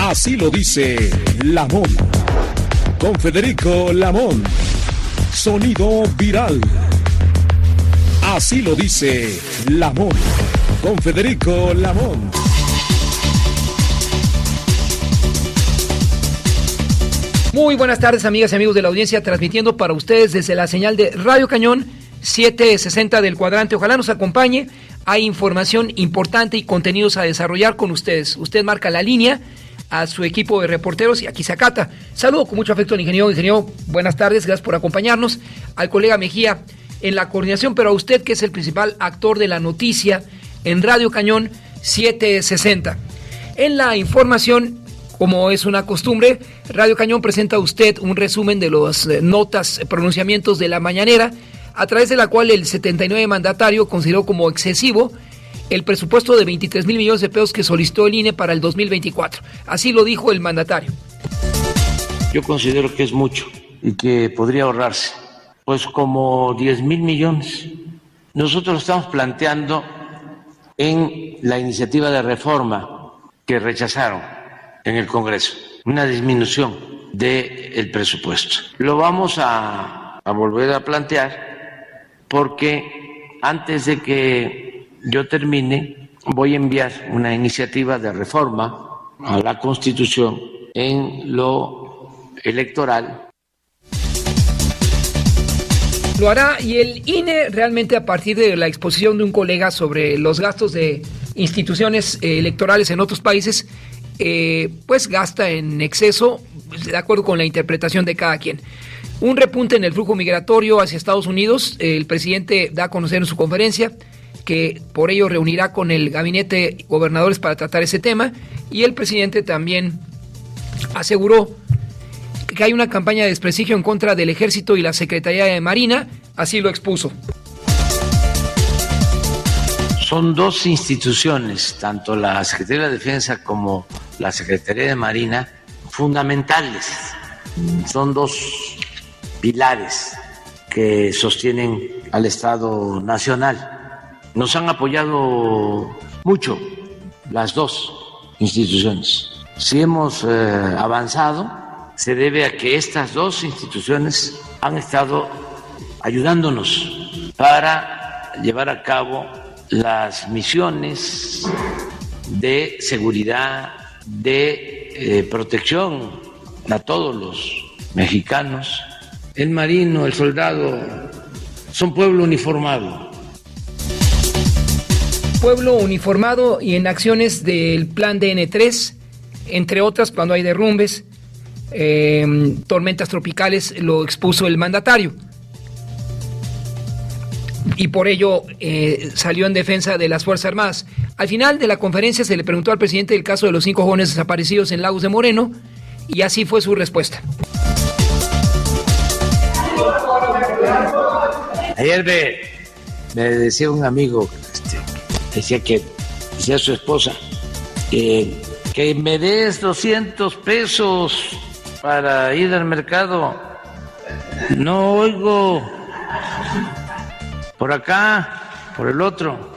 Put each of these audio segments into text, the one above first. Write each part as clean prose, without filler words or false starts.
Así lo dice Lamón. Con Federico Lamón. Sonido viral. Así lo dice Lamón. Con Federico Lamón. Muy buenas tardes, amigas y amigos de la audiencia, transmitiendo para ustedes desde la señal de Radio Cañón 760 del cuadrante. Ojalá nos acompañe. Hay información importante y contenidos a desarrollar con ustedes. Usted marca la línea a su equipo de reporteros y aquí se acata. Saludo con mucho afecto al ingeniero. Ingeniero, buenas tardes, gracias por acompañarnos. Al colega Mejía en la coordinación, pero a usted, que es el principal actor de la noticia en Radio Cañón 760. En la información, como es una costumbre, Radio Cañón presenta a usted un resumen de las notas, pronunciamientos de la mañanera, a través de la cual el 79 mandatario consideró como excesivo el presupuesto de 23,000 millones de pesos que solicitó el INE para el 2024. Así lo dijo el mandatario. Yo considero que es mucho y que podría ahorrarse, pues como 10,000 millones. Nosotros lo estamos planteando en la iniciativa de reforma que rechazaron en el Congreso, una disminución del presupuesto. Lo vamos a volver a plantear porque antes de que yo termine voy a enviar una iniciativa de reforma a la Constitución en lo electoral. Lo hará, y el INE realmente, a partir de la exposición de un colega sobre los gastos de instituciones electorales en otros países, pues gasta en exceso, de acuerdo con la interpretación de cada quien. Un repunte en el flujo migratorio hacia Estados Unidos. El presidente da a conocer en su conferencia que por ello reunirá con el gabinete de gobernadores para tratar ese tema, y el presidente también aseguró que hay una campaña de desprestigio en contra del Ejército y la Secretaría de Marina. Así lo expuso. Son dos instituciones, tanto la Secretaría de la Defensa como la Secretaría de Marina, fundamentales. Son dos pilares que sostienen al Estado Nacional. Nos han apoyado mucho las dos instituciones. Si hemos avanzado, se debe a que estas dos instituciones han estado ayudándonos para llevar a cabo las misiones de seguridad, de protección a todos los mexicanos. El marino, el soldado, son pueblo uniformado. Pueblo uniformado y en acciones del plan DN3, entre otras, cuando hay derrumbes, tormentas tropicales, lo expuso el mandatario. Y por ello salió en defensa de las Fuerzas Armadas. Al final de la conferencia se le preguntó al presidente el caso de los 5 jóvenes desaparecidos en Lagos de Moreno, y así fue su respuesta. Ayer me decía un amigo, decía a su esposa, que me des 200 pesos para ir al mercado. No oigo por acá, por el otro,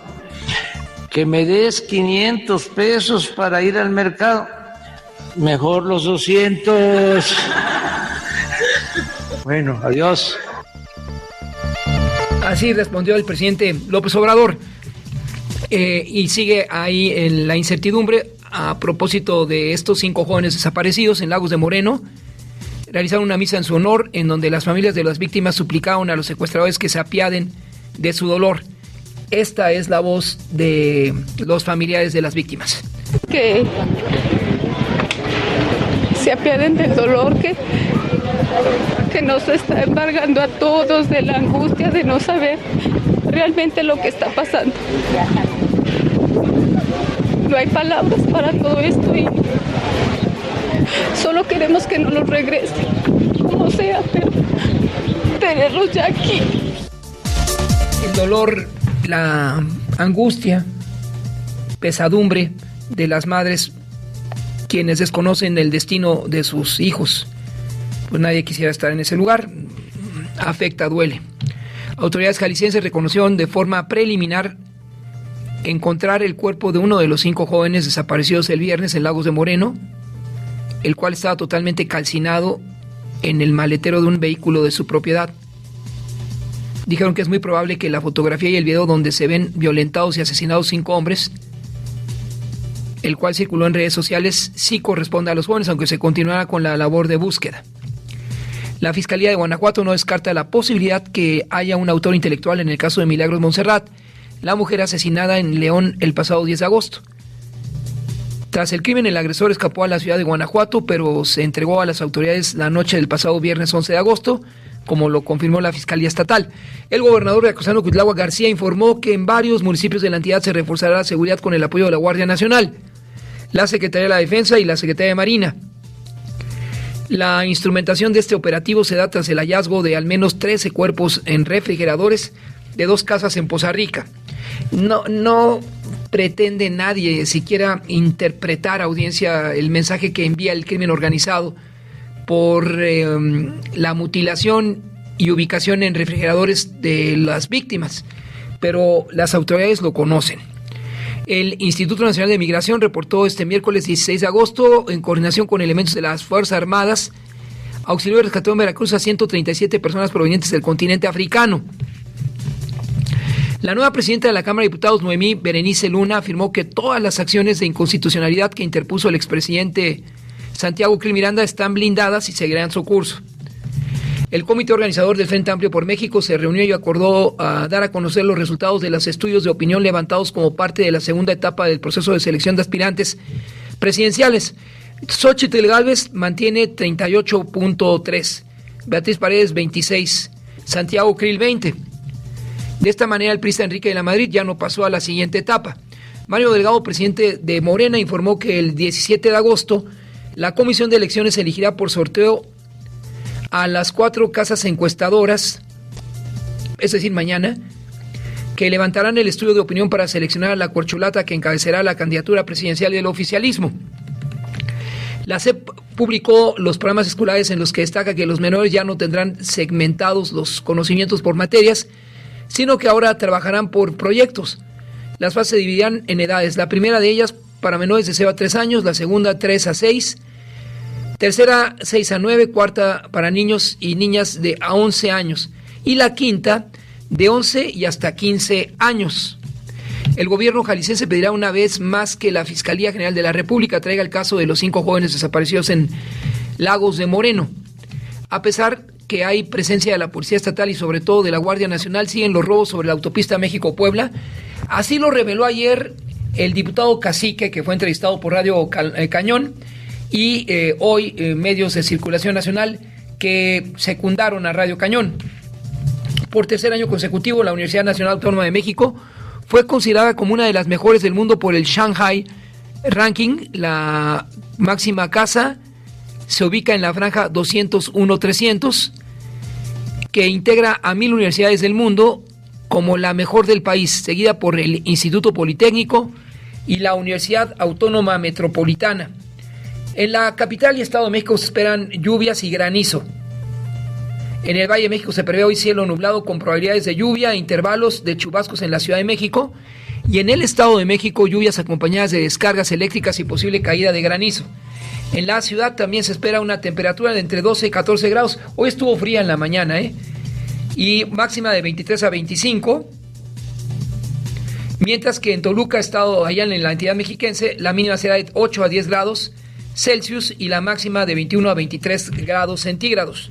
que me des 500 pesos para ir al mercado. Mejor los 200. Bueno, adiós. Así respondió el presidente López Obrador. Y sigue ahí en la incertidumbre a propósito de estos 5 jóvenes desaparecidos en Lagos de Moreno. Realizaron una misa en su honor, en donde las familias de las víctimas suplicaron a los secuestradores que se apiaden de su dolor. Esta es la voz de los familiares de las víctimas. Que se apiaden del dolor que nos está embargando a todos, de la angustia de no saber realmente lo que está pasando. No hay palabras para todo esto y solo queremos que nos los regresen, como sea, pero tenerlos ya aquí. El dolor, la angustia, pesadumbre de las madres quienes desconocen el destino de sus hijos. Pues nadie quisiera estar en ese lugar. Afecta, duele. Autoridades jaliscienses reconocieron de forma preliminar encontrar el cuerpo de uno de los 5 jóvenes desaparecidos el viernes en Lagos de Moreno. el cual estaba totalmente calcinado en el maletero de un vehículo de su propiedad. Dijeron que es muy probable que la fotografía y el video donde se ven violentados y asesinados 5 hombres, el cual circuló en redes sociales, sí corresponde a los jóvenes, aunque se continuará con la labor de búsqueda. La Fiscalía de Guanajuato no descarta la posibilidad que haya un autor intelectual en el caso de Milagros Montserrat, la mujer asesinada en León el pasado 10 de agosto. Tras el crimen, el agresor escapó a la ciudad de Guanajuato, pero se entregó a las autoridades la noche del pasado viernes 11 de agosto, como lo confirmó la Fiscalía Estatal. El gobernador veracruzano Cuitlahua García informó que en varios municipios de la entidad se reforzará la seguridad con el apoyo de la Guardia Nacional, la Secretaría de la Defensa y la Secretaría de Marina. La instrumentación de este operativo se da tras el hallazgo de al menos 13 cuerpos en refrigeradores de 2 casas en Poza Rica. No pretende nadie siquiera interpretar, audiencia, el mensaje que envía el crimen organizado por la mutilación y ubicación en refrigeradores de las víctimas, pero las autoridades lo conocen. El Instituto Nacional de Migración reportó este miércoles 16 de agosto, en coordinación con elementos de las Fuerzas Armadas, auxilió y rescató en Veracruz a 137 personas provenientes del continente africano. La nueva presidenta de la Cámara de Diputados, Noemí Berenice Luna, afirmó que todas las acciones de inconstitucionalidad que interpuso el expresidente Santiago Krill Miranda están blindadas y seguirán su curso. El comité organizador del Frente Amplio por México se reunió y acordó dar a conocer los resultados de los estudios de opinión levantados como parte de la segunda etapa del proceso de selección de aspirantes presidenciales. Xóchitl Gálvez mantiene 38.3, Beatriz Paredes 26, Santiago Krill 20. De esta manera, el priista Enrique de la Madrid ya no pasó a la siguiente etapa. Mario Delgado, presidente de Morena, informó que el 17 de agosto la Comisión de Elecciones elegirá por sorteo a las 4 casas encuestadoras, es decir, mañana, que levantarán el estudio de opinión para seleccionar a la corcholata que encabezará la candidatura presidencial del oficialismo. La SEP publicó los programas escolares en los que destaca que los menores ya no tendrán segmentados los conocimientos por materias, sino que ahora trabajarán por proyectos. Las fases se dividirán en edades. La primera de ellas para menores de 0 a 3 años, la segunda 3 a 6, tercera 6 a 9, cuarta para niños y niñas de a 11 años y la quinta de 11 y hasta 15 años. El gobierno jalisciense pedirá una vez más que la Fiscalía General de la República traiga el caso de los 5 jóvenes desaparecidos en Lagos de Moreno. A pesar que hay presencia de la Policía Estatal y sobre todo de la Guardia Nacional, siguen los robos sobre la autopista México-Puebla. Así lo reveló ayer el diputado Cacique, que fue entrevistado por Radio Cañón, y hoy medios de circulación nacional que secundaron a Radio Cañón. Por tercer año consecutivo, la Universidad Nacional Autónoma de México fue considerada como una de las mejores del mundo por el Shanghai Ranking. La máxima casa se ubica en la franja 201-300, que integra a 1,000 universidades del mundo como la mejor del país, seguida por el Instituto Politécnico y la Universidad Autónoma Metropolitana. En la capital y Estado de México se esperan lluvias y granizo. En el Valle de México se prevé hoy cielo nublado con probabilidades de lluvia e intervalos de chubascos en la Ciudad de México, y en el Estado de México lluvias acompañadas de descargas eléctricas y posible caída de granizo. En la ciudad también se espera una temperatura de entre 12 y 14 grados. Hoy estuvo fría en la mañana, y máxima de 23 a 25. Mientras que en Toluca, estado allá en la entidad mexiquense, la mínima será de 8 a 10 grados Celsius y la máxima de 21 a 23 grados centígrados.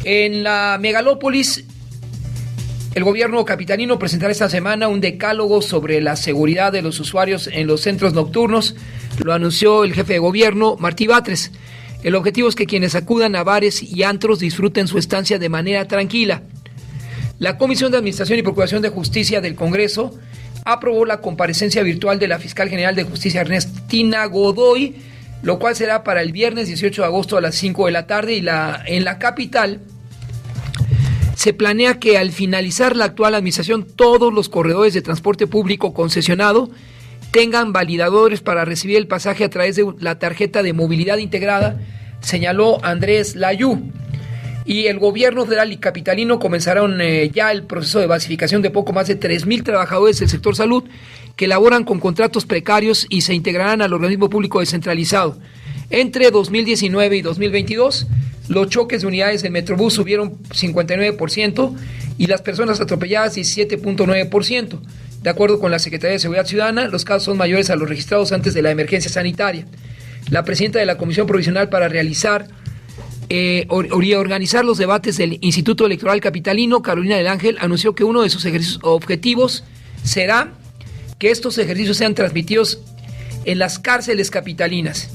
En la megalópolis, el gobierno capitalino presentará esta semana un decálogo sobre la seguridad de los usuarios en los centros nocturnos. Lo anunció el jefe de gobierno, Martí Batres. El objetivo es que quienes acudan a bares y antros disfruten su estancia de manera tranquila. La Comisión de Administración y Procuración de Justicia del Congreso aprobó la comparecencia virtual de la Fiscal General de Justicia, Ernestina Godoy, lo cual será para el viernes 18 de agosto a las 5 de la tarde. Y en la capital se planea que al finalizar la actual administración, todos los corredores de transporte público concesionado tengan validadores para recibir el pasaje a través de la tarjeta de movilidad integrada, señaló Andrés Layú. Y el gobierno federal y capitalino comenzaron ya el proceso de basificación de poco más de 3,000 trabajadores del sector salud que laboran con contratos precarios y se integrarán al organismo público descentralizado. Entre 2019 y 2022, los choques de unidades del Metrobús subieron 59% y las personas atropelladas 17.9%. De acuerdo con la Secretaría de Seguridad Ciudadana, los casos son mayores a los registrados antes de la emergencia sanitaria. La presidenta de la Comisión Provisional para realizar y organizar los debates del Instituto Electoral Capitalino, Carolina del Ángel, anunció que uno de sus objetivos será que estos ejercicios sean transmitidos en las cárceles capitalinas.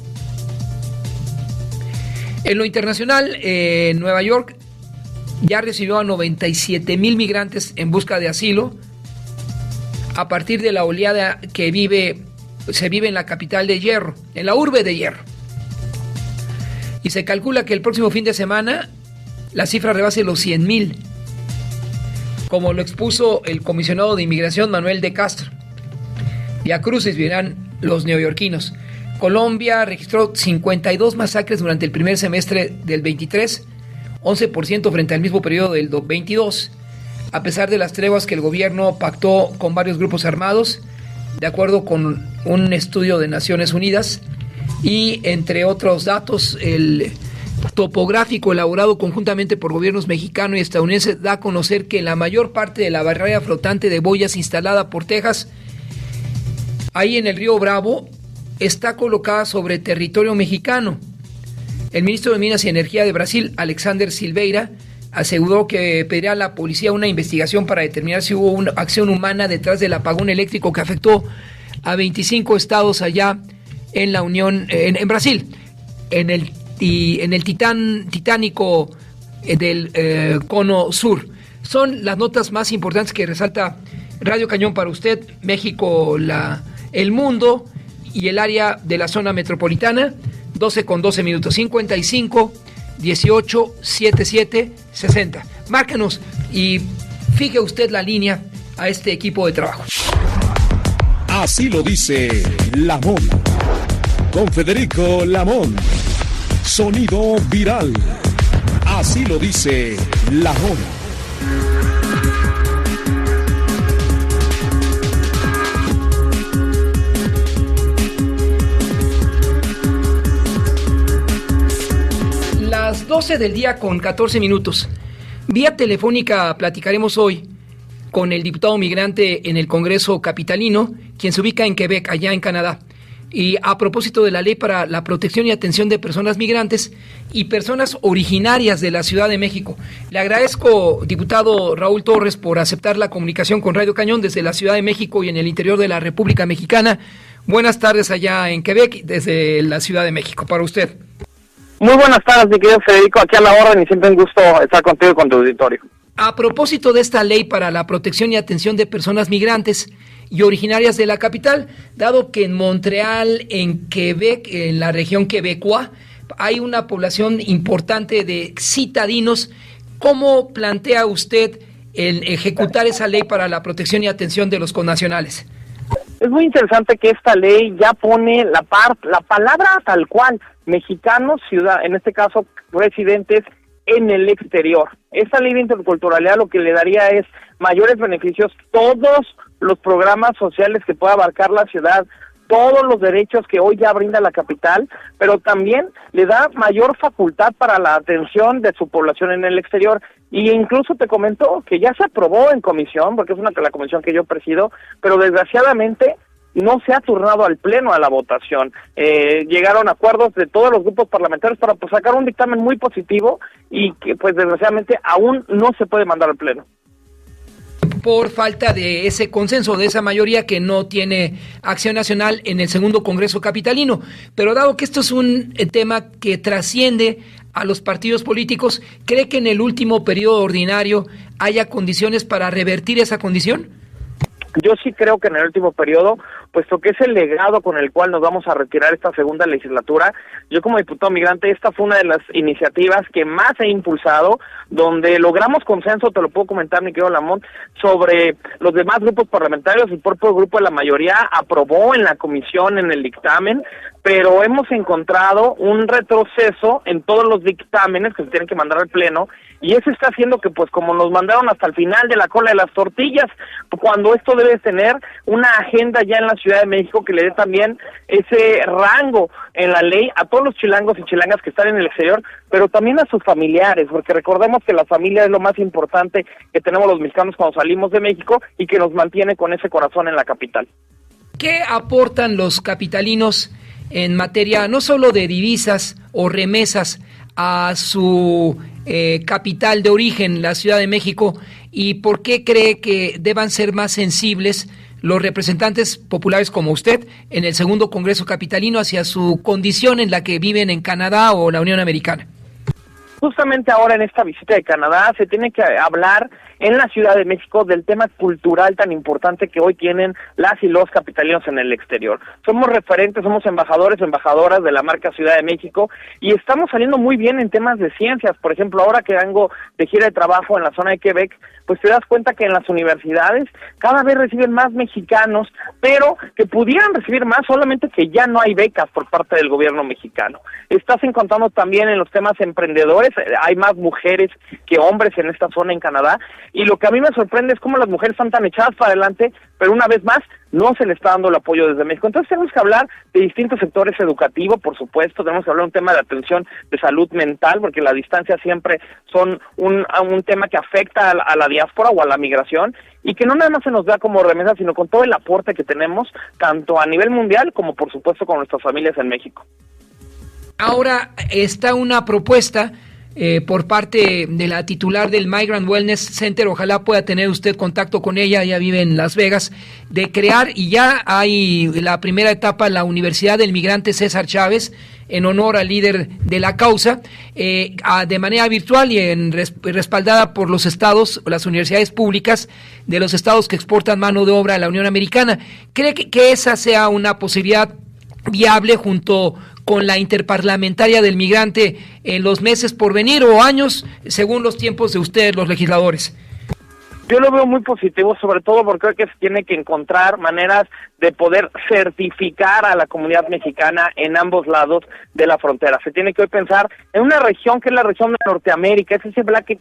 En lo internacional, Nueva York ya recibió a 97,000 migrantes en busca de asilo a partir de la oleada que se vive en la capital de hierro, en la urbe de hierro. Y se calcula que el próximo fin de semana la cifra rebase los 100,000, como lo expuso el comisionado de inmigración Manuel de Castro. Viacrucis verán los neoyorquinos. Colombia registró 52 masacres durante el primer semestre del 23, 11% frente al mismo periodo del 22, a pesar de las treguas que el gobierno pactó con varios grupos armados, de acuerdo con un estudio de Naciones Unidas. Y entre otros datos, el topográfico elaborado conjuntamente por gobiernos mexicano y estadounidense da a conocer que la mayor parte de la barrera flotante de boyas instalada por Texas ahí en el río Bravo está colocada sobre territorio mexicano. El ministro de Minas y Energía de Brasil, Alexander Silveira, aseguró que pedirá a la policía una investigación para determinar si hubo una acción humana detrás del apagón eléctrico que afectó a 25 estados allá en la Unión, en Brasil, en el titánico del Cono Sur. Son las notas más importantes que resalta Radio Cañón para usted. México, el mundo y el área de la zona metropolitana. 12:12, 55 18 77 60. Márquenos y fije usted la línea a este equipo de trabajo. Así lo dice Lamón. Con Federico Lamón. Sonido viral. Así lo dice Lamón. Las 12 del día con 14 minutos. Vía telefónica platicaremos hoy con el diputado migrante en el Congreso capitalino, quien se ubica en Quebec, allá en Canadá. Y a propósito de la ley para la protección y atención de personas migrantes y personas originarias de la Ciudad de México. Le agradezco, diputado Raúl Torres, por aceptar la comunicación con Radio Cañón desde la Ciudad de México y en el interior de la República Mexicana. Buenas tardes allá en Quebec, desde la Ciudad de México, para usted. Muy buenas tardes, mi querido Federico, aquí a la orden y siempre un gusto estar contigo y con tu auditorio. A propósito de esta ley para la protección y atención de personas migrantes y originarias de la capital, dado que en Montreal, en Quebec, en la región quebecois, hay una población importante de citadinos, ¿cómo plantea usted el ejecutar esa ley para la protección y atención de los connacionales? Es muy interesante que esta ley ya pone la palabra tal cual, mexicanos, ciudad, en este caso residentes en el exterior. Esta ley de interculturalidad lo que le daría es mayores beneficios, todos los programas sociales que pueda abarcar la ciudad, todos los derechos que hoy ya brinda la capital, pero también le da mayor facultad para la atención de su población en el exterior. Y incluso te comento que ya se aprobó en comisión, porque es la comisión que yo presido, pero desgraciadamente no se ha turnado al pleno a la votación. Llegaron acuerdos de todos los grupos parlamentarios para sacar un dictamen muy positivo y que pues desgraciadamente aún no se puede mandar al pleno. Por falta de ese consenso, de esa mayoría que no tiene acción nacional en el segundo Congreso capitalino. Pero dado que esto es un tema que trasciende a los partidos políticos, ¿cree que en el último periodo ordinario haya condiciones para revertir esa condición? Yo sí creo que en el último periodo, puesto que es el legado con el cual nos vamos a retirar esta segunda legislatura, yo como diputado migrante, esta fue una de las iniciativas que más he impulsado, donde logramos consenso, te lo puedo comentar, mi querido Lamont, sobre los demás grupos parlamentarios. El propio grupo de la mayoría aprobó en la comisión, en el dictamen, pero hemos encontrado un retroceso en todos los dictámenes que se tienen que mandar al pleno, y eso está haciendo que, pues, como nos mandaron hasta el final de la cola de las tortillas, cuando esto debe tener una agenda ya en la Ciudad de México, que le dé también ese rango en la ley a todos los chilangos y chilangas que están en el exterior, pero también a sus familiares, porque recordemos que la familia es lo más importante que tenemos los mexicanos cuando salimos de México y que nos mantiene con ese corazón en la capital. ¿Qué aportan los capitalinos en materia no solo de divisas o remesas a su capital de origen, la Ciudad de México, y por qué cree que deban ser más sensibles los representantes populares como usted en el segundo Congreso Capitalino hacia su condición en la que viven en Canadá o la Unión Americana? Justamente ahora en esta visita de Canadá se tiene que hablar en la Ciudad de México del tema cultural tan importante que hoy tienen las y los capitalinos en el exterior. Somos referentes, somos embajadores o embajadoras de la marca Ciudad de México y estamos saliendo muy bien en temas de ciencias. Por ejemplo, ahora que vengo de gira de trabajo en la zona de Quebec, pues te das cuenta que en las universidades cada vez reciben más mexicanos, pero que pudieran recibir más, solamente que ya no hay becas por parte del gobierno mexicano. Estás encontrando también en los temas emprendedores, hay más mujeres que hombres en esta zona en Canadá, y lo que a mí me sorprende es cómo las mujeres están tan echadas para adelante, pero una vez más no se le está dando el apoyo desde México. Entonces tenemos que hablar de distintos sectores educativos, por supuesto, tenemos que hablar de un tema de atención de salud mental, porque la distancia siempre son un tema que afecta a la diáspora o a la migración, y que no nada más se nos da como remesa, sino con todo el aporte que tenemos, tanto a nivel mundial como por supuesto con nuestras familias en México. Ahora está una propuesta por parte de la titular del Migrant Wellness Center, ojalá pueda tener usted contacto con ella, ella vive en Las Vegas, de crear, y ya hay la primera etapa, la Universidad del Migrante César Chávez, en honor al líder de la causa, de manera virtual y respaldada por los estados, las universidades públicas de los estados que exportan mano de obra a la Unión Americana. ¿Cree que esa sea una posibilidad viable junto con la interparlamentaria del migrante en los meses por venir o años, según los tiempos de ustedes, los legisladores? Yo lo veo muy positivo, sobre todo porque creo que se tiene que encontrar maneras de poder certificar a la comunidad mexicana en ambos lados de la frontera. Se tiene que hoy pensar en una región que es la región de Norteamérica, es ese bloque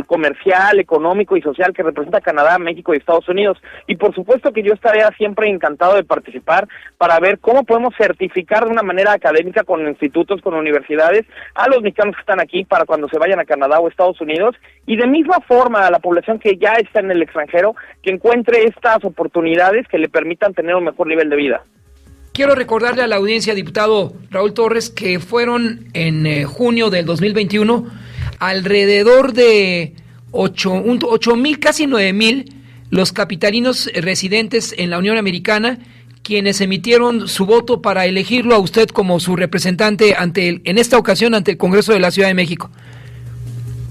comercial, económico y social que representa Canadá, México y Estados Unidos. Y por supuesto que yo estaría siempre encantado de participar para ver cómo podemos certificar de una manera académica con institutos, con universidades, a los mexicanos que están aquí para cuando se vayan a Canadá o Estados Unidos, y de misma forma a la población que ya está en el extranjero, que encuentre estas oportunidades que le permitan tener un mejor nivel de vida. Quiero recordarle a la audiencia, diputado Raúl Torres, que fueron en junio del 2021 alrededor de 8,000, casi 9,000 los capitalinos residentes en la Unión Americana, quienes emitieron su voto para elegirlo a usted como su representante en esta ocasión ante el Congreso de la Ciudad de México.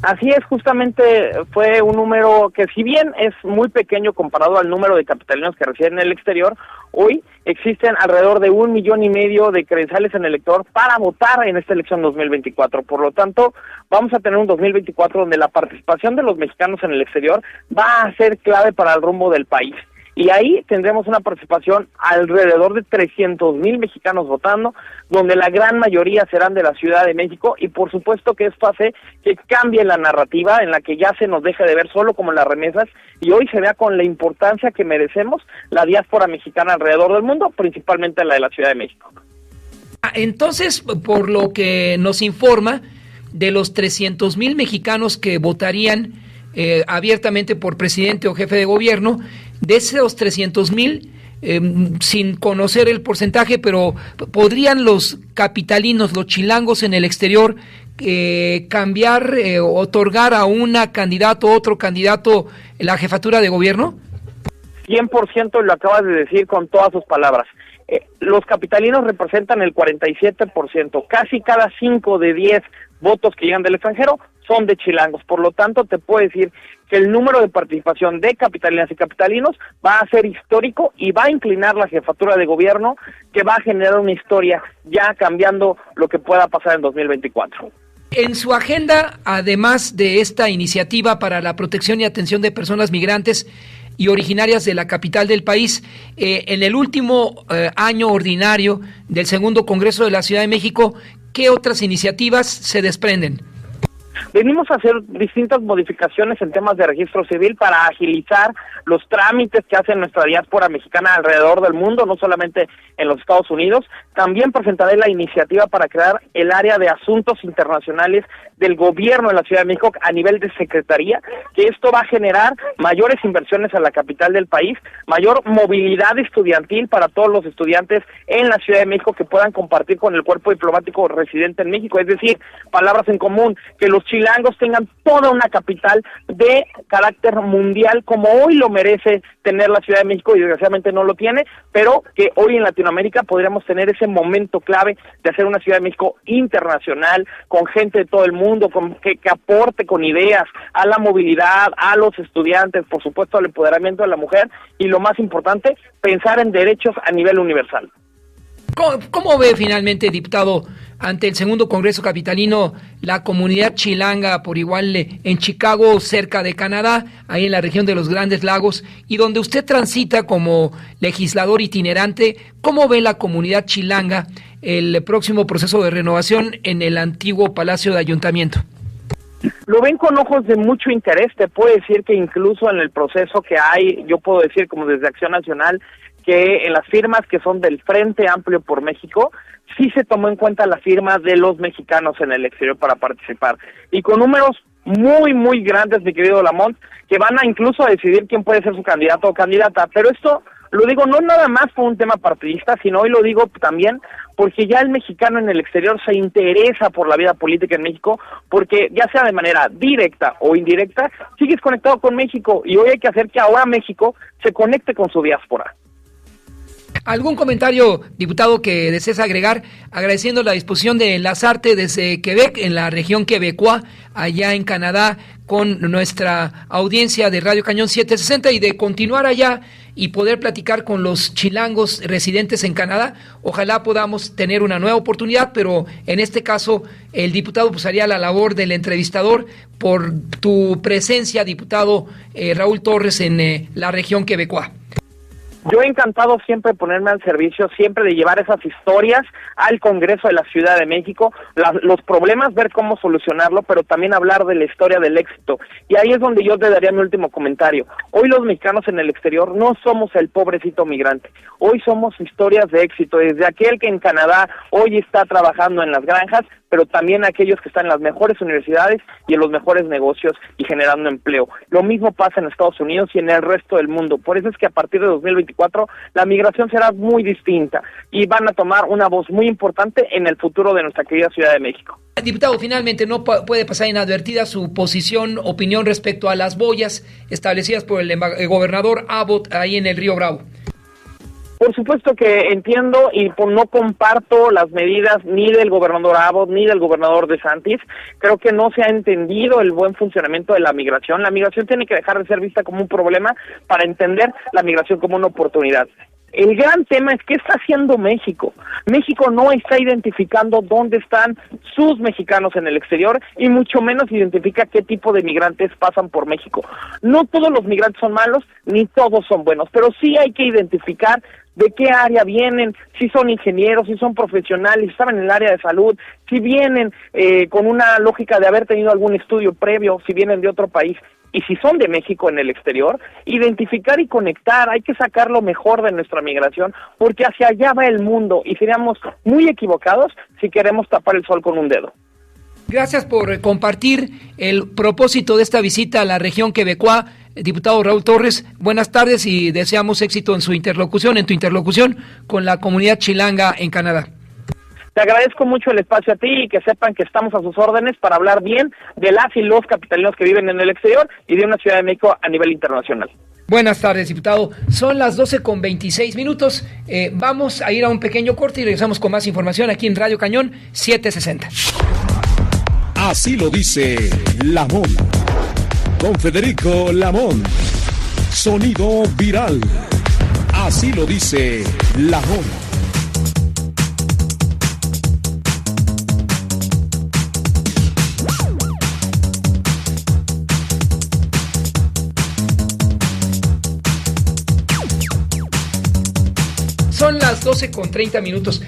Así es, justamente fue un número que, si bien es muy pequeño comparado al número de capitalinos que residen en el exterior, hoy existen alrededor de 1,5 millones de credenciales en el elector para votar en esta elección 2024. Por lo tanto, vamos a tener un 2024 donde la participación de los mexicanos en el exterior va a ser clave para el rumbo del país. Y ahí tendremos una participación alrededor de 300,000 mexicanos votando, donde la gran mayoría serán de la Ciudad de México, y por supuesto que esto hace que cambie la narrativa en la que ya se nos deje de ver solo como las remesas y hoy se vea con la importancia que merecemos la diáspora mexicana alrededor del mundo, principalmente la de la Ciudad de México. Entonces, por lo que nos informa, de los 300,000 mexicanos que votarían abiertamente por presidente o jefe de gobierno, de esos 300,000, sin conocer el porcentaje, pero ¿podrían los capitalinos, los chilangos en el exterior, cambiar, otorgar a una candidato, otro candidato, la jefatura de gobierno? 100% lo acabas de decir con todas sus palabras. Los capitalinos representan el 47%, casi cada 5 de 10 votos que llegan del extranjero son de chilangos. Por lo tanto, te puedo decir que el número de participación de capitalinas y capitalinos va a ser histórico y va a inclinar la jefatura de gobierno, que va a generar una historia ya cambiando lo que pueda pasar en 2024. En su agenda, además de esta iniciativa para la protección y atención de personas migrantes y originarias de la capital del país, en el último año ordinario del segundo Congreso de la Ciudad de México, ¿qué otras iniciativas se desprenden? Venimos a hacer distintas modificaciones en temas de registro civil para agilizar los trámites que hace nuestra diáspora mexicana alrededor del mundo, no solamente en los Estados Unidos. También presentaré la iniciativa para crear el área de asuntos internacionales del gobierno de la Ciudad de México a nivel de secretaría, que esto va a generar mayores inversiones a la capital del país, mayor movilidad estudiantil para todos los estudiantes en la Ciudad de México que puedan compartir con el cuerpo diplomático residente en México, es decir, palabras en común, que los chilangos tengan toda una capital de carácter mundial como hoy lo merece tener la Ciudad de México y desgraciadamente no lo tiene, pero que hoy en Latinoamérica podríamos tener ese momento clave de hacer una Ciudad de México internacional, con gente de todo el mundo, que aporte con ideas a la movilidad, a los estudiantes, por supuesto al empoderamiento de la mujer y lo más importante, pensar en derechos a nivel universal. ¿Cómo ve finalmente, diputado, ante el segundo Congreso Capitalino, la comunidad chilanga por igual en Chicago, cerca de Canadá, ahí en la región de los Grandes Lagos, y donde usted transita como legislador itinerante? ¿Cómo ve la comunidad chilanga el próximo proceso de renovación en el antiguo Palacio de Ayuntamiento? Lo ven con ojos de mucho interés. Te puedo decir que incluso en el proceso que hay, yo puedo decir como desde Acción Nacional, que en las firmas que son del Frente Amplio por México, sí se tomó en cuenta la firma de los mexicanos en el exterior para participar. Y con números muy, muy grandes, mi querido Lamont, que van a incluso a decidir quién puede ser su candidato o candidata. Pero esto lo digo no nada más por un tema partidista, sino hoy lo digo también porque ya el mexicano en el exterior se interesa por la vida política en México, porque ya sea de manera directa o indirecta, sigues conectado con México y hoy hay que hacer que ahora México se conecte con su diáspora. ¿Algún comentario, diputado, que desees agregar, agradeciendo la disposición de enlazarte desde Quebec, en la región quebecois, allá en Canadá, con nuestra audiencia de Radio Cañón 760 y de continuar allá y poder platicar con los chilangos residentes en Canadá? Ojalá podamos tener una nueva oportunidad, pero en este caso el diputado pues haría la labor del entrevistador por tu presencia, diputado Raúl Torres, en la región quebecois. Yo he encantado siempre de ponerme al servicio, siempre de llevar esas historias al Congreso de la Ciudad de México, los problemas, ver cómo solucionarlo, pero también hablar de la historia del éxito. Y ahí es donde yo te daría mi último comentario. Hoy los mexicanos en el exterior no somos el pobrecito migrante, hoy somos historias de éxito, desde aquel que en Canadá hoy está trabajando en las granjas, pero también aquellos que están en las mejores universidades y en los mejores negocios y generando empleo. Lo mismo pasa en Estados Unidos y en el resto del mundo. Por eso es que a partir de 2024 la migración será muy distinta y van a tomar una voz muy importante en el futuro de nuestra querida Ciudad de México. Diputado, finalmente no puede pasar inadvertida su posición, opinión respecto a las boyas establecidas por el gobernador Abbott ahí en el Río Bravo. Por supuesto que entiendo y no comparto las medidas ni del gobernador Abbott ni del gobernador DeSantis. Creo que no se ha entendido el buen funcionamiento de la migración. La migración tiene que dejar de ser vista como un problema para entender la migración como una oportunidad. El gran tema es qué está haciendo México. México no está identificando dónde están sus mexicanos en el exterior y mucho menos identifica qué tipo de migrantes pasan por México. No todos los migrantes son malos, ni todos son buenos, pero sí hay que identificar de qué área vienen, si son ingenieros, si son profesionales, si están en el área de salud, si vienen con una lógica de haber tenido algún estudio previo, si vienen de otro país. Y si son de México en el exterior, identificar y conectar, hay que sacar lo mejor de nuestra migración, porque hacia allá va el mundo y seríamos muy equivocados si queremos tapar el sol con un dedo. Gracias por compartir el propósito de esta visita a la región quebecois, diputado Raúl Torres. Buenas tardes y deseamos éxito en tu interlocución con la comunidad chilanga en Canadá. Te agradezco mucho el espacio a ti y que sepan que estamos a sus órdenes para hablar bien de las y los capitalinos que viven en el exterior y de una Ciudad de México a nivel internacional. Buenas tardes, diputado. Son las 12:26. Vamos a ir a un pequeño corte y regresamos con más información aquí en Radio Cañón 760. Así lo dice Lamont. Con Federico Lamont. Sonido viral. Así lo dice Lamont. Son las 12:30.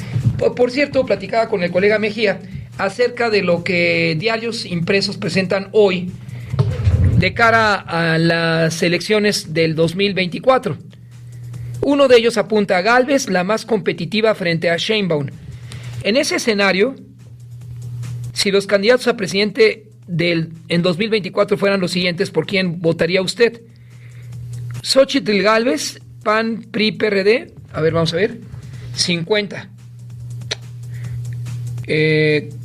Por cierto, platicaba con el colega Mejía. acerca de lo que diarios impresos presentan hoy de cara a las elecciones del 2024. Uno de ellos apunta a Gálvez, la más competitiva frente a Sheinbaum. En ese escenario, si los candidatos a presidente en 2024 fueran los siguientes, ¿por quién votaría usted? Xóchitl Gálvez, PAN, PRI, PRD. A ver, vamos a ver. 50.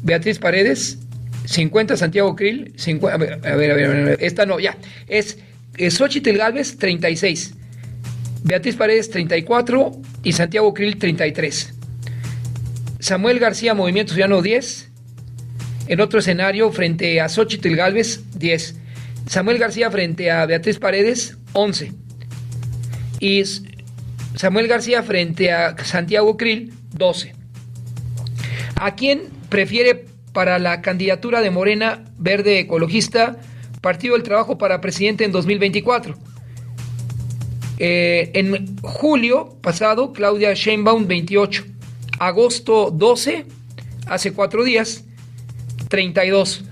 Beatriz Paredes, 50. Santiago Krill, 50. A ver. Esta no, ya. Es Xóchitl Gálvez, 36. Beatriz Paredes, 34. Y Santiago Krill, 33. Samuel García, Movimiento Ciudadano, 10. En otro escenario, frente a Xóchitl Gálvez, 10. Samuel García frente a Beatriz Paredes, 11. Y Samuel García frente a Santiago Krill, 12. ¿A quién prefiere para la candidatura de Morena Verde Ecologista, Partido del Trabajo para presidente en 2024? En julio pasado, Claudia Sheinbaum, 28. Agosto 12, hace 4 días, 32.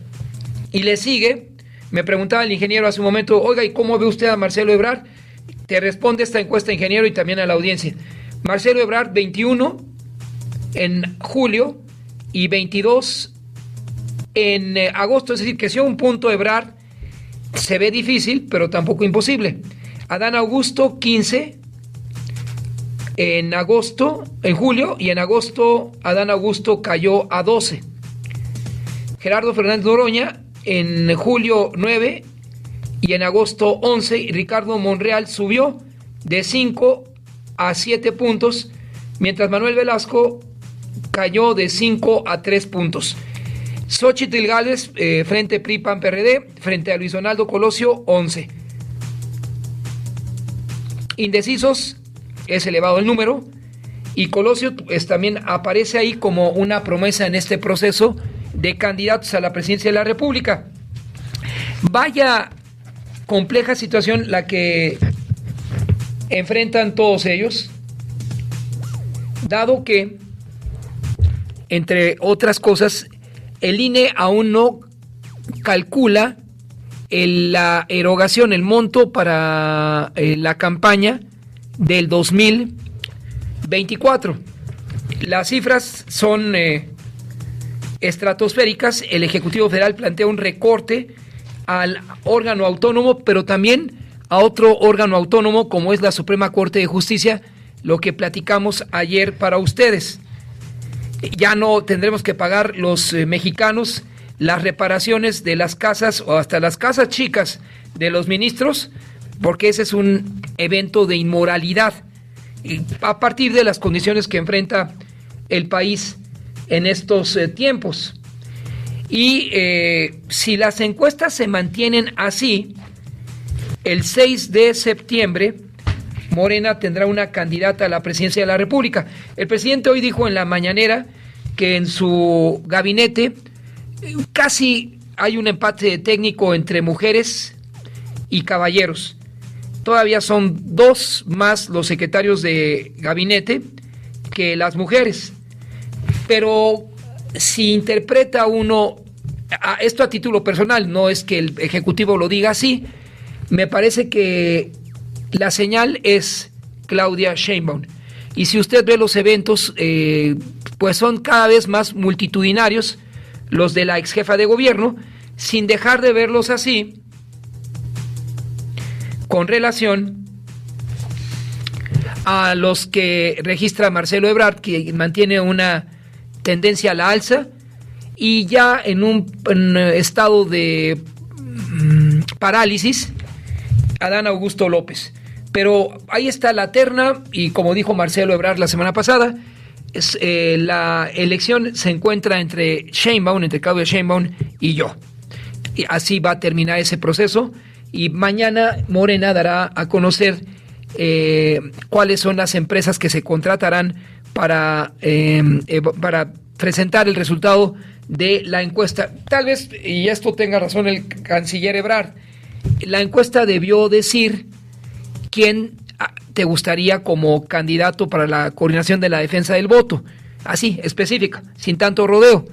Y le sigue, me preguntaba el ingeniero hace un momento, oiga, ¿y cómo ve usted a Marcelo Ebrard? Te responde esta encuesta, ingeniero, y también a la audiencia. Marcelo Ebrard, 21 en julio y 22 en agosto, es decir, que si un punto Ebrard se ve difícil, pero tampoco imposible. Adán Augusto, 15 en julio, y en agosto Adán Augusto cayó a 12. Gerardo Fernández Noroña en julio 9 y en agosto 11, y Ricardo Monreal subió de 5 a 7 puntos, mientras Manuel Velasco cayó de 5 a 3 puntos. Xóchitl Gálvez, frente PRI, PAN, PRD, frente a Luis Donaldo Colosio, 11. Indecisos, es elevado el número, y Colosio también aparece ahí como una promesa en este proceso de candidatos a la presidencia de la República. Vaya compleja situación la que enfrentan todos ellos, dado que, entre otras cosas, el INE aún no calcula la erogación, el monto para la campaña del 2024. Las cifras son estratosféricas. El Ejecutivo Federal plantea un recorte al órgano autónomo, pero también a otro órgano autónomo como es la Suprema Corte de Justicia, lo que platicamos ayer para ustedes. Ya no tendremos que pagar los mexicanos las reparaciones de las casas o hasta las casas chicas de los ministros, porque ese es un evento de inmoralidad a partir de las condiciones que enfrenta el país en estos tiempos. Y si las encuestas se mantienen así, el 6 de septiembre Morena tendrá una candidata a la presidencia de la República. El presidente hoy dijo en la mañanera que en su gabinete casi hay un empate técnico entre mujeres y caballeros. Todavía son 2 más los secretarios de gabinete que las mujeres. Pero si interpreta uno esto a título personal, no es que el Ejecutivo lo diga así, me parece que la señal es Claudia Sheinbaum. Y si usted ve los eventos, pues son cada vez más multitudinarios los de la ex jefa de gobierno, sin dejar de verlos así con relación a los que registra Marcelo Ebrard, que mantiene una tendencia a la alza, y ya en un estado de parálisis, Adán Augusto López. Pero ahí está la terna, y como dijo Marcelo Ebrard la semana pasada, la elección se encuentra entre Claudia Sheinbaum y yo. Y así va a terminar ese proceso, y mañana Morena dará a conocer cuáles son las empresas que se contratarán para presentar el resultado de la encuesta. Tal vez, y esto tenga razón el canciller Ebrard, la encuesta debió decir quién te gustaría como candidato para la coordinación de la defensa del voto, así, específica, sin tanto rodeo.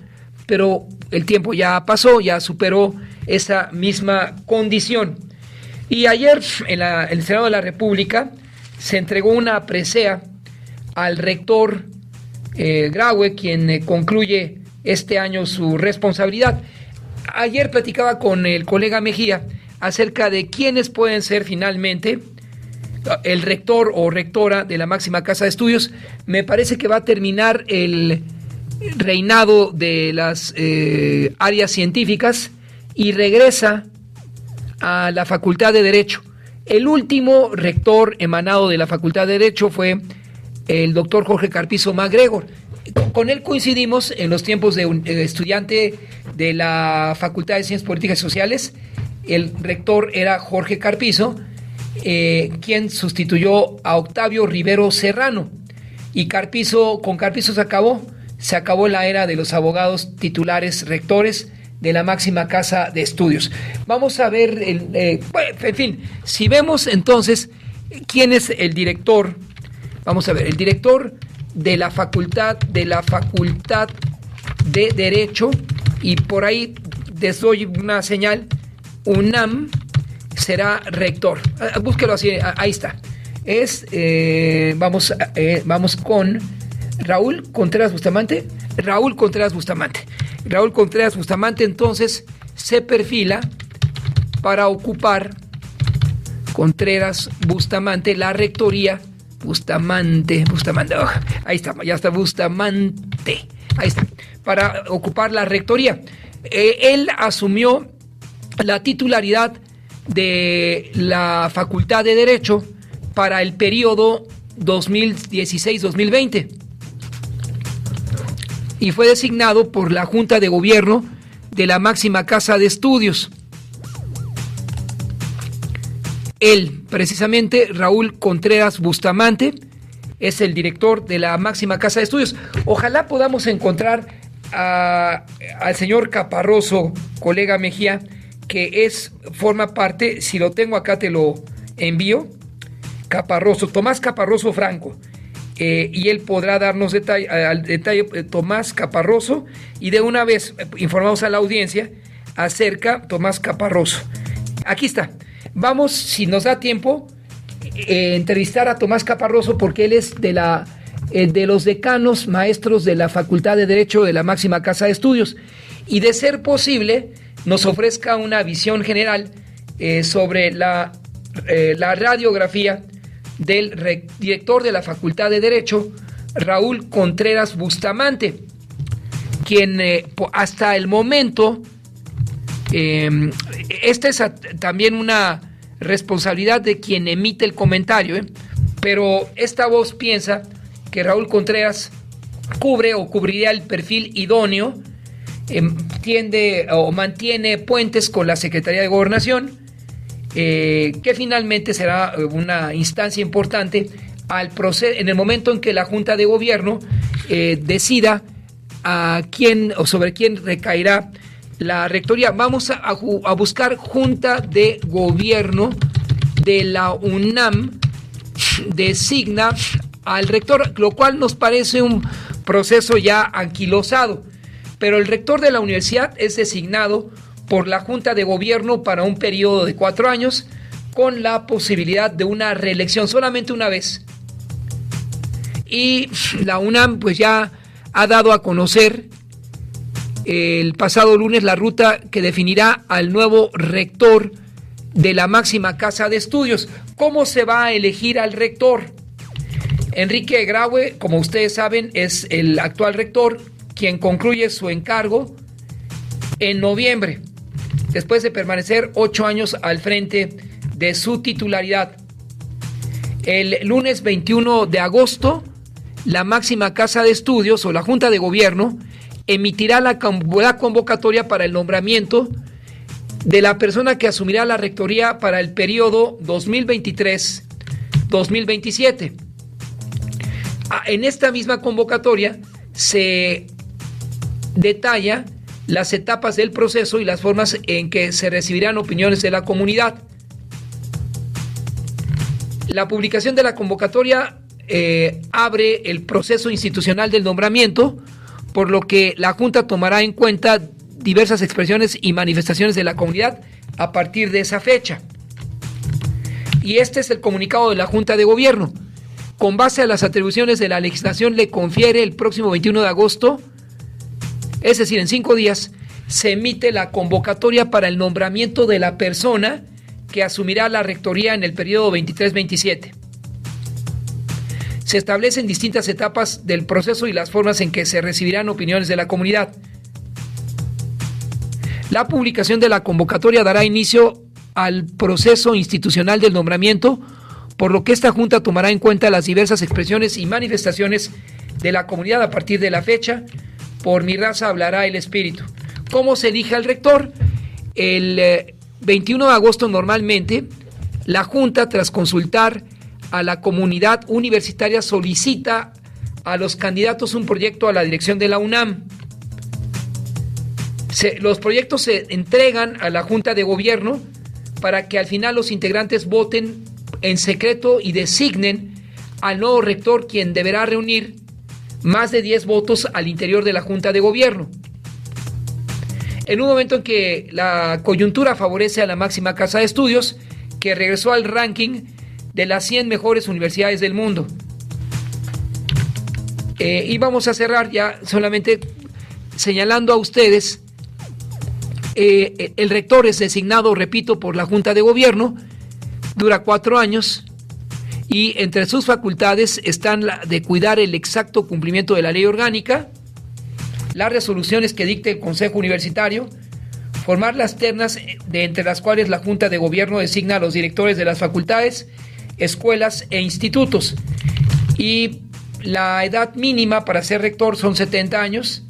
pero el tiempo ya pasó, ya superó esa misma condición. Y ayer en el Senado de la República se entregó una presea al rector Graue, quien concluye este año su responsabilidad. Ayer platicaba con el colega Mejía acerca de quiénes pueden ser finalmente el rector o rectora de la máxima casa de estudios. Me parece que va a terminar el reinado de las áreas científicas y regresa a la Facultad de Derecho. El último rector emanado de la Facultad de Derecho fue el doctor Jorge Carpizo MacGregor. Con él coincidimos en los tiempos de un estudiante de la Facultad de Ciencias Políticas y Sociales. El rector era Jorge Carpizo, quien sustituyó a Octavio Rivero Serrano. Y con Carpizo se acabó la era de los abogados titulares rectores de la máxima casa de estudios. Vamos a ver, en fin, si vemos entonces quién es el director. Vamos a ver, el director de la Facultad de Derecho, y por ahí les doy una señal, UNAM será rector. Búsquelo así, ahí está. Vamos con Raúl Contreras Bustamante. Raúl Contreras Bustamante entonces se perfila para ocupar Contreras Bustamante la rectoría. Bustamante, ahí está, ya está Bustamante, ahí está, para ocupar la rectoría. Él asumió la titularidad de la Facultad de Derecho para el periodo 2016-2020 y fue designado por la Junta de Gobierno de la máxima casa de estudios. Él, precisamente, Raúl Contreras Bustamante, es el director de la máxima casa de estudios. Ojalá podamos encontrar al señor Caparroso, colega Mejía, que forma parte, si lo tengo acá te lo envío, Tomás Caparroso Franco, y él podrá darnos detalle, Tomás Caparroso, y de una vez informamos a la audiencia acerca Tomás Caparroso. Aquí está. Vamos, si nos da tiempo, entrevistar a Tomás Caparroso, porque él es de los decanos maestros de la Facultad de Derecho de la máxima casa de estudios, y de ser posible nos ofrezca una visión general sobre la radiografía del director de la Facultad de Derecho, Raúl Contreras Bustamante, quien hasta el momento, esta es también una responsabilidad de quien emite el comentario, pero esta voz piensa que Raúl Contreras cubriría el perfil idóneo, mantiene puentes con la Secretaría de Gobernación, que finalmente será una instancia importante en el momento en que la Junta de Gobierno decida sobre quién recaerá la rectoría. Vamos a buscar Junta de Gobierno de la UNAM designa al rector, lo cual nos parece un proceso ya anquilosado, pero el rector de la universidad es designado por la Junta de Gobierno para un periodo de 4 años con la posibilidad de una reelección solamente una vez. Y la UNAM pues ya ha dado a conocer el pasado lunes la ruta que definirá al nuevo rector de la máxima casa de estudios. ¿Cómo se va a elegir al rector? Enrique Graue, como ustedes saben, es el actual rector, quien concluye su encargo en noviembre, después de permanecer 8 años al frente de su titularidad. El lunes 21 de agosto, la máxima casa de estudios o la Junta de Gobierno emitirá la convocatoria para el nombramiento de la persona que asumirá la rectoría para el periodo 2023-2027. En esta misma convocatoria se detalla las etapas del proceso y las formas en que se recibirán opiniones de la comunidad. La publicación de la convocatoria abre el proceso institucional del nombramiento, por lo que la Junta tomará en cuenta diversas expresiones y manifestaciones de la comunidad a partir de esa fecha. Y este es el comunicado de la Junta de Gobierno. Con base a las atribuciones de la legislación, le confiere el próximo 21 de agosto, es decir, en 5 días, se emite la convocatoria para el nombramiento de la persona que asumirá la rectoría en el periodo 23-27. Se establecen distintas etapas del proceso y las formas en que se recibirán opiniones de la comunidad. La publicación de la convocatoria dará inicio al proceso institucional del nombramiento, por lo que esta Junta tomará en cuenta las diversas expresiones y manifestaciones de la comunidad a partir de la fecha. Por mi raza hablará el espíritu. ¿Cómo se elige al rector? El 21 de agosto normalmente, la Junta, tras consultar a la comunidad universitaria, solicita a los candidatos un proyecto a la dirección de la UNAM. Los proyectos se entregan a la Junta de Gobierno para que al final los integrantes voten en secreto y designen al nuevo rector, quien deberá reunir más de 10 votos al interior de la Junta de Gobierno. En un momento en que la coyuntura favorece a la máxima casa de estudios, que regresó al ranking de las 100 mejores universidades del mundo. Y vamos a cerrar ya solamente señalando a ustedes, el rector es designado, repito, por la Junta de Gobierno, dura 4 años, y entre sus facultades están la de cuidar el exacto cumplimiento de la ley orgánica, las resoluciones que dicte el Consejo Universitario, formar las ternas entre las cuales la Junta de Gobierno designa a los directores de las facultades, escuelas e institutos. Y la edad mínima para ser rector son 70 años,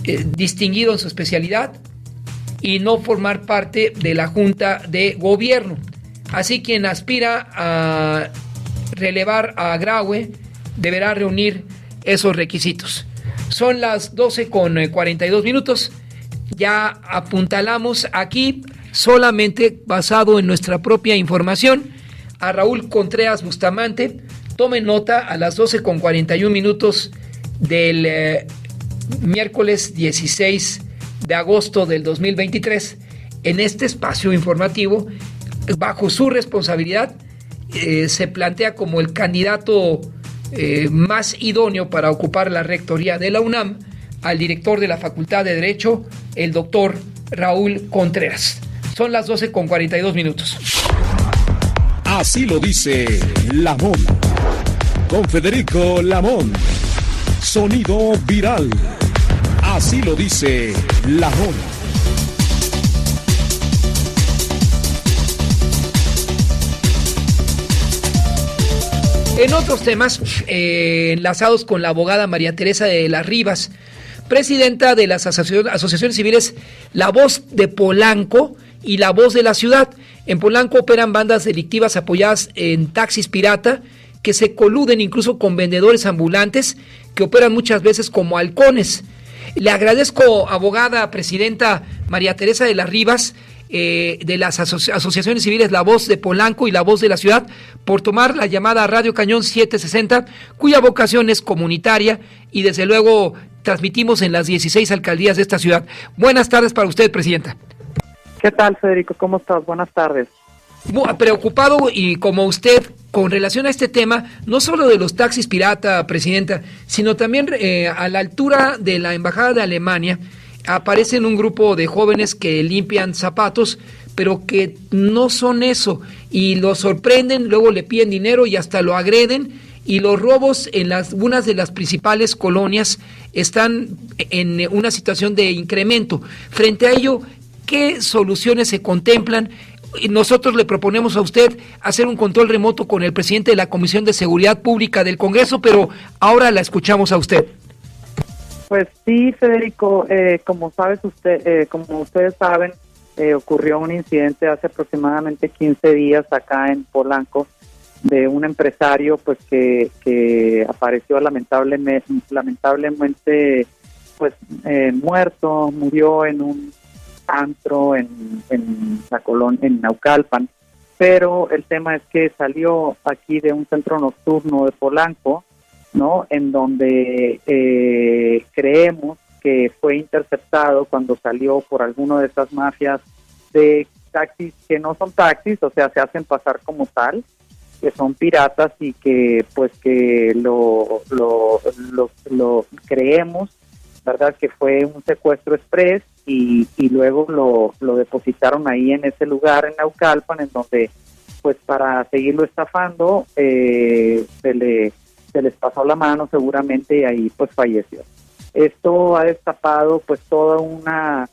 distinguido en su especialidad, y no formar parte de la Junta de Gobierno. Así, quien aspira a relevar a Graue deberá reunir esos requisitos. Son las 12:42. Ya apuntalamos aquí, solamente basado en nuestra propia información, a Raúl Contreras Bustamante. Tomen nota, a las 12:41 del miércoles 16 de agosto del 2023, en este espacio informativo, bajo su responsabilidad, se plantea como el candidato más idóneo para ocupar la rectoría de la UNAM al director de la Facultad de Derecho, el doctor Raúl Contreras. Son las 12:42. Así lo dice Lamón. Con Federico Lamón. Sonido viral. Así lo dice Lamón. En otros temas, enlazados con la abogada María Teresa de las Rivas, presidenta de las asociaciones civiles La Voz de Polanco y La Voz de la Ciudad. En Polanco operan bandas delictivas apoyadas en taxis pirata que se coluden incluso con vendedores ambulantes que operan muchas veces como halcones. Le agradezco, abogada presidenta María Teresa de las Rivas, de las asociaciones civiles La Voz de Polanco y La Voz de la Ciudad, por tomar la llamada a Radio Cañón 760, cuya vocación es comunitaria, y desde luego transmitimos en las 16 alcaldías de esta ciudad. Buenas tardes para usted, presidenta. ¿Qué tal, Federico? ¿Cómo estás? Buenas tardes. Preocupado, y como usted, con relación a este tema, no solo de los taxis pirata, presidenta, sino también a la altura de la Embajada de Alemania, aparecen un grupo de jóvenes que limpian zapatos, pero que no son eso, y los sorprenden, luego le piden dinero y hasta lo agreden, y los robos en algunas de las principales colonias están en una situación de incremento. Frente a ello, ¿qué soluciones se contemplan? Nosotros le proponemos a usted hacer un control remoto con el presidente de la Comisión de Seguridad Pública del Congreso, pero ahora la escuchamos a usted. Pues sí, Federico, como ustedes saben, ocurrió un incidente hace aproximadamente 15 días acá en Polanco de un empresario pues que apareció lamentablemente pues murió en un antro en la colonia, en Naucalpan, pero el tema es que salió aquí de un centro nocturno de Polanco ¿no? En donde creemos que fue interceptado cuando salió por alguno de estas mafias de taxis que no son taxis, o sea, se hacen pasar como tal, que son piratas y que pues que lo creemos, ¿verdad? Que fue un secuestro express y luego lo depositaron ahí en ese lugar en Naucalpan, en donde pues para seguirlo estafando se les pasó la mano seguramente y ahí pues falleció. Esto ha destapado pues toda una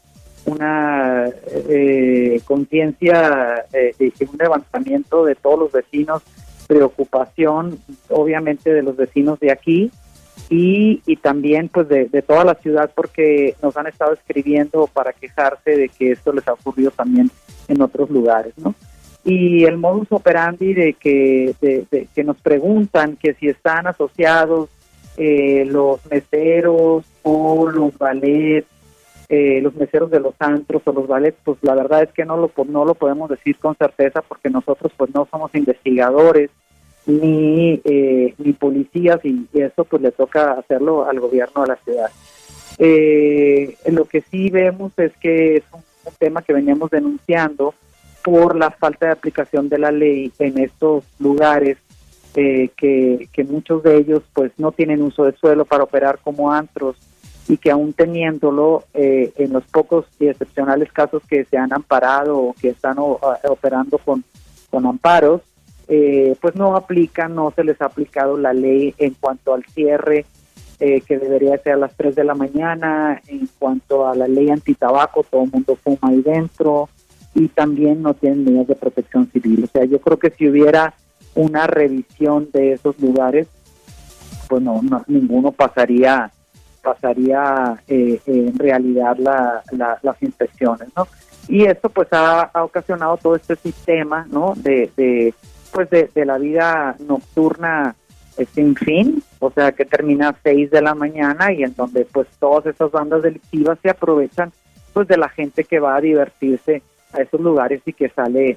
conciencia y un levantamiento de todos los vecinos, preocupación obviamente de los vecinos de aquí y también pues de toda la ciudad, porque nos han estado escribiendo para quejarse de que esto les ha ocurrido también en otros lugares, ¿no? Y el modus operandi de que nos preguntan que si están asociados los meseros o los ballets, los meseros de los antros o los ballets, pues la verdad es que no lo podemos decir con certeza, porque nosotros pues no somos investigadores ni policías, y eso pues le toca hacerlo al gobierno de la ciudad. Lo que sí vemos es que es un tema que veníamos denunciando por la falta de aplicación de la ley en estos lugares, que muchos de ellos pues no tienen uso de suelo para operar como antros, y que aún teniéndolo, en los pocos y excepcionales casos que se han amparado o que están operando con amparos, pues no se les ha aplicado la ley en cuanto al cierre, que debería ser a las 3 de la mañana, en cuanto a la ley antitabaco, todo el mundo fuma ahí dentro, y también no tienen medidas de protección civil. O sea, yo creo que si hubiera una revisión de esos lugares, pues no ninguno pasaría en realidad las inspecciones, ¿no? Y esto pues ha ocasionado todo este sistema, ¿no? de la vida nocturna sin fin, o sea, que termina a 6 de la mañana, y en donde pues todas esas bandas delictivas se aprovechan pues de la gente que va a divertirse a esos lugares y que sale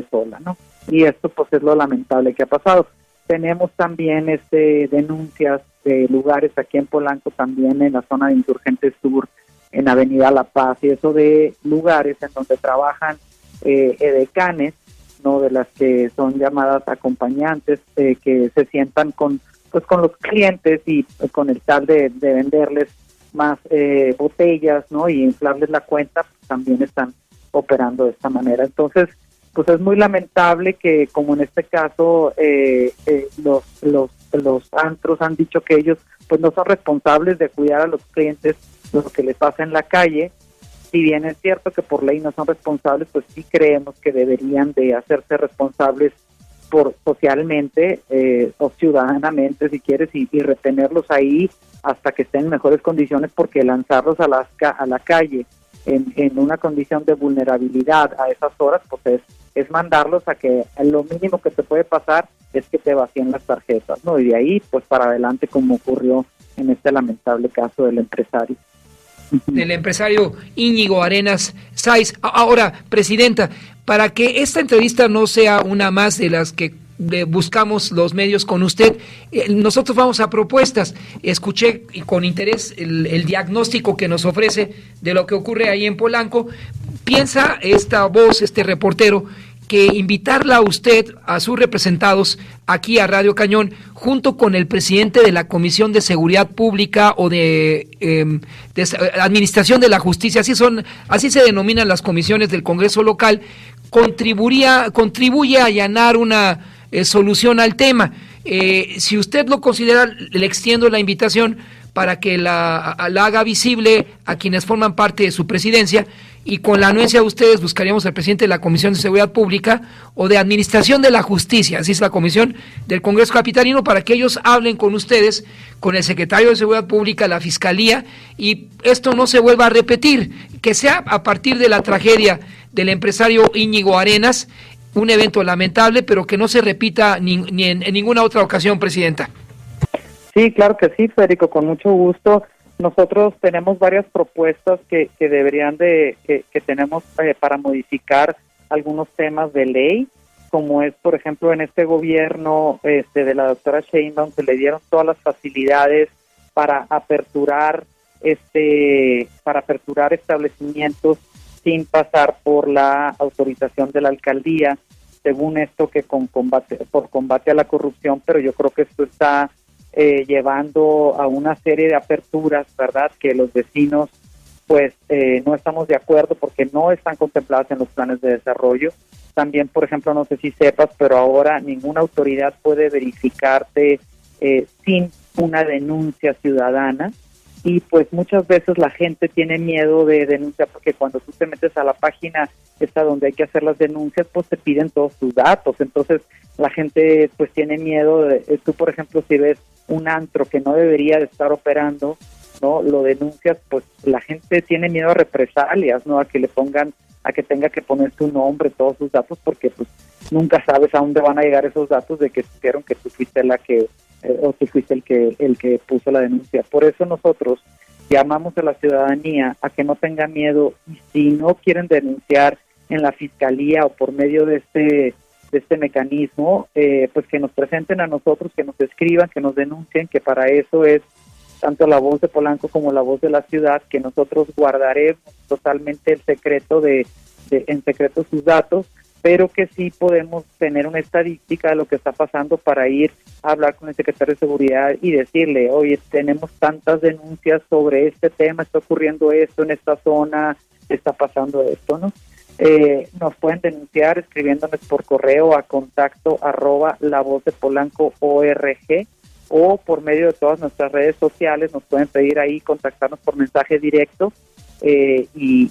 sola, ¿no? Y esto pues es lo lamentable que ha pasado. Tenemos también denuncias de lugares aquí en Polanco, también en la zona de Insurgentes Sur, en Avenida La Paz, y eso de lugares en donde trabajan edecanes, ¿no? De las que son llamadas acompañantes, que se sientan con los clientes y con el tal de venderles más botellas, ¿no? Y inflarles la cuenta, pues también están operando de esta manera. Entonces, pues es muy lamentable que, como en este caso, los antros han dicho que ellos pues no son responsables de cuidar a los clientes lo que les pasa en la calle. Si bien es cierto que por ley no son responsables, pues sí creemos que deberían de hacerse responsables socialmente o ciudadanamente, si quieres, y retenerlos ahí hasta que estén en mejores condiciones, porque lanzarlos a la calle en una condición de vulnerabilidad a esas horas, pues es mandarlos a que lo mínimo que te puede pasar es que te vacíen las tarjetas, ¿no? Y de ahí pues para adelante, como ocurrió en este lamentable caso del empresario. Del empresario Íñigo Arenas Sáiz. Ahora, Presidenta, para que esta entrevista no sea una más de las que buscamos los medios con usted, nosotros vamos a propuestas. Escuché con interés el diagnóstico que nos ofrece de lo que ocurre ahí en Polanco. ¿Piensa esta voz, este reportero, que invitarla a usted, a sus representados aquí a Radio Cañón, junto con el presidente de la Comisión de Seguridad Pública o de Administración de la Justicia, así se denominan las comisiones del Congreso local, contribuye a allanar una solución al tema? Si usted lo considera, le extiendo la invitación para que la haga visible a quienes forman parte de su presidencia, y con la anuencia de ustedes buscaríamos al presidente de la Comisión de Seguridad Pública o de Administración de la Justicia, así es la comisión del Congreso Capitalino, para que ellos hablen con ustedes, con el secretario de Seguridad Pública, la Fiscalía, y esto no se vuelva a repetir, que sea a partir de la tragedia del empresario Íñigo Arenas, un evento lamentable, pero que no se repita ni en ninguna otra ocasión, Presidenta. Sí, claro que sí, Federico, con mucho gusto. Nosotros tenemos varias propuestas que tenemos para modificar algunos temas de ley. como es, por ejemplo, en este gobierno de la doctora Sheinbaum, se le dieron todas las facilidades para aperturar establecimientos sin pasar por la autorización de la alcaldía, según esto que por combate a la corrupción, pero yo creo que esto está llevando a una serie de aperturas, ¿verdad?, que los vecinos pues no estamos de acuerdo porque no están contempladas en los planes de desarrollo. También, por ejemplo, no sé si sepas, pero ahora ninguna autoridad puede verificarte sin una denuncia ciudadana, y pues muchas veces la gente tiene miedo de denunciar porque cuando tú te metes a la página esta donde hay que hacer las denuncias, pues te piden todos tus datos. Entonces la gente pues tiene miedo tú, por ejemplo, si ves un antro que no debería de estar operando, ¿no?, lo denuncias, pues la gente tiene miedo a represalias, ¿no?, a que tenga que poner tu nombre, todos sus datos, porque pues nunca sabes a dónde van a llegar esos datos de que supieron que tú fuiste o tú fuiste el que puso la denuncia. Por eso nosotros llamamos a la ciudadanía a que no tenga miedo, y si no quieren denunciar en la fiscalía o por medio de este mecanismo, pues que nos presenten a nosotros, que nos escriban, que nos denuncien, que para eso es tanto la voz de Polanco como la voz de la ciudad, que nosotros guardaremos totalmente el secreto en secreto sus datos, pero que sí podemos tener una estadística de lo que está pasando para ir a hablar con el secretario de Seguridad y decirle, oye, tenemos tantas denuncias sobre este tema, está ocurriendo esto en esta zona, está pasando esto, ¿no? Nos pueden denunciar escribiéndonos por correo a contacto@lavozdepolanco.org, o por medio de todas nuestras redes sociales. Nos pueden pedir ahí, contactarnos por mensaje directo, y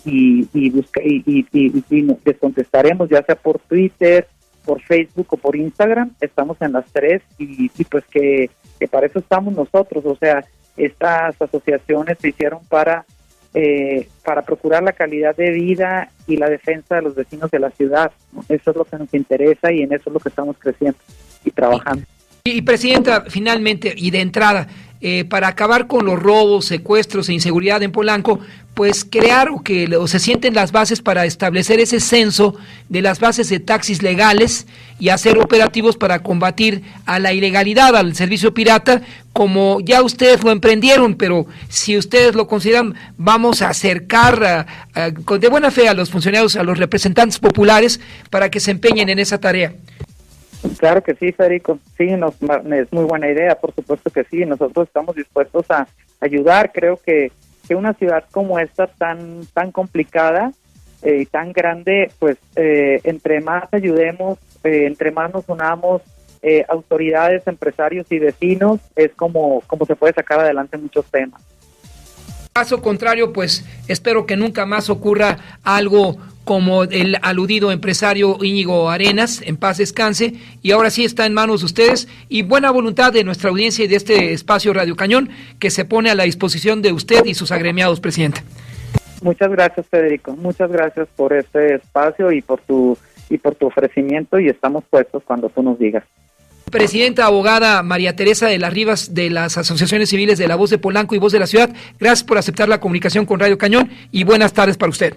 les contestaremos, ya sea por Twitter, por Facebook o por Instagram. Estamos en las tres, y pues que para eso estamos nosotros. O sea, estas asociaciones se hicieron para procurar la calidad de vida y la defensa de los vecinos de la ciudad, ¿no? Eso es lo que nos interesa y en eso es lo que estamos creciendo y trabajando. Y Presidenta, finalmente y de entrada, para acabar con los robos, secuestros e inseguridad en Polanco, pues crear o se sienten las bases para establecer ese censo de las bases de taxis legales y hacer operativos para combatir a la ilegalidad, al servicio pirata, como ya ustedes lo emprendieron, pero si ustedes lo consideran, vamos a acercar de buena fe a los funcionarios, a los representantes populares, para que se empeñen en esa tarea. Claro que sí, Federico. Sí, es muy buena idea, por supuesto que sí. Nosotros estamos dispuestos a ayudar. Creo que una ciudad como esta tan complicada y tan grande, pues entre más ayudemos, entre más nos unamos, autoridades, empresarios y vecinos, es como se puede sacar adelante muchos temas. Caso contrario, pues espero que nunca más ocurra algo como el aludido empresario Íñigo Arenas, en paz descanse, y ahora sí está en manos de ustedes y buena voluntad de nuestra audiencia y de este espacio Radio Cañón, que se pone a la disposición de usted y sus agremiados, Presidenta. Muchas gracias, Federico, muchas gracias por este espacio y por tu ofrecimiento, y estamos puestos cuando tú nos digas. Presidenta abogada María Teresa de las Rivas, de las asociaciones civiles de La Voz de Polanco y Voz de la Ciudad, gracias por aceptar la comunicación con Radio Cañón y buenas tardes para usted.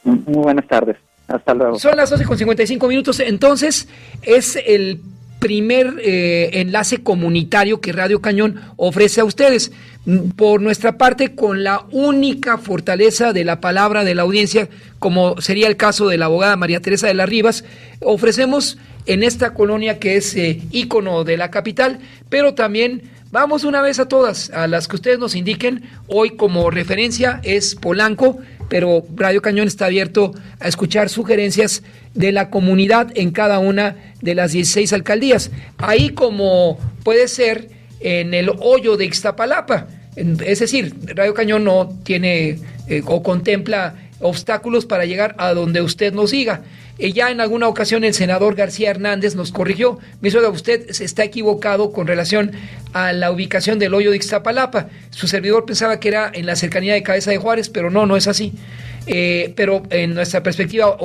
Muy buenas tardes, hasta luego. Son las 12:55, entonces es el primer enlace comunitario que Radio Cañón ofrece a ustedes. Por nuestra parte, con la única fortaleza de la palabra de la audiencia, como sería el caso de la abogada María Teresa de las Rivas, ofrecemos en esta colonia que es ícono de la capital, pero también vamos una vez a todas, a las que ustedes nos indiquen. Hoy como referencia es Polanco, pero Radio Cañón está abierto a escuchar sugerencias de la comunidad en cada una de las 16 alcaldías. Ahí como puede ser en el hoyo de Ixtapalapa, es decir, Radio Cañón no tiene o contempla obstáculos para llegar a donde usted nos diga. Ya en alguna ocasión el senador García Hernández nos corrigió, me dijo: usted se está equivocado con relación a la ubicación del hoyo de Ixtapalapa. Su servidor pensaba que era en la cercanía de Cabeza de Juárez, pero no es así. Pero en nuestra perspectiva,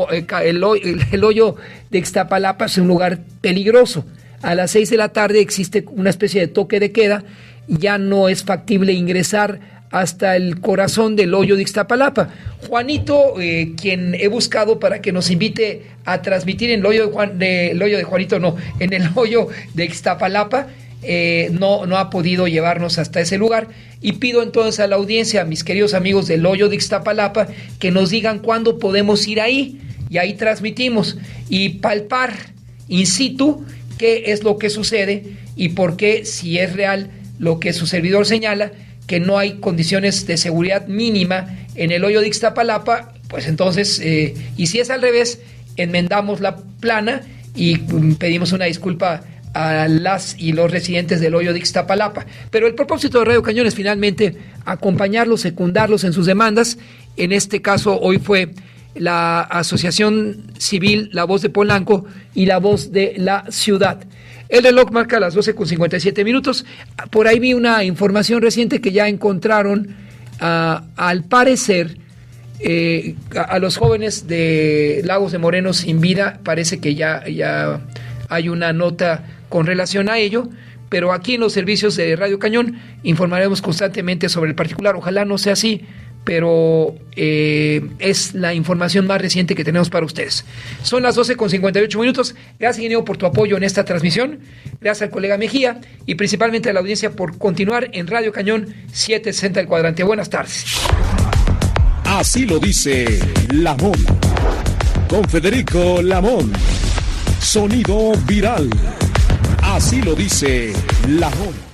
el hoyo de Ixtapalapa es un lugar peligroso. A las 6 de la tarde existe una especie de toque de queda, ya no es factible ingresar hasta el corazón del hoyo de Ixtapalapa. Juanito, quien he buscado para que nos invite a transmitir en el hoyo en el hoyo de Ixtapalapa, no ha podido llevarnos hasta ese lugar, y pido entonces a la audiencia, a mis queridos amigos del hoyo de Ixtapalapa, que nos digan cuándo podemos ir ahí, y ahí transmitimos y palpar in situ qué es lo que sucede y por qué, si es real lo que su servidor señala, que no hay condiciones de seguridad mínima en el hoyo de Ixtapalapa, pues entonces, y si es al revés, enmendamos la plana y pedimos una disculpa a las y los residentes del hoyo de Ixtapalapa. Pero el propósito de Radio Cañón es finalmente acompañarlos, secundarlos en sus demandas. En este caso, hoy fue la Asociación Civil La Voz de Polanco y La Voz de la Ciudad. El reloj marca las 12:57. Por ahí vi una información reciente que ya encontraron, al parecer, a los jóvenes de Lagos de Moreno sin vida. Parece que ya hay una nota con relación a ello, pero aquí en los servicios de Radio Cañón informaremos constantemente sobre el particular. Ojalá no sea así, pero es la información más reciente que tenemos para ustedes. Son las 12:58. Gracias, ingeniero, por tu apoyo en esta transmisión. Gracias al colega Mejía y principalmente a la audiencia por continuar en Radio Cañón 760 del Cuadrante. Buenas tardes. Así lo dice Lamón. Con Federico Lamón. Sonido viral. Así lo dice Lamón.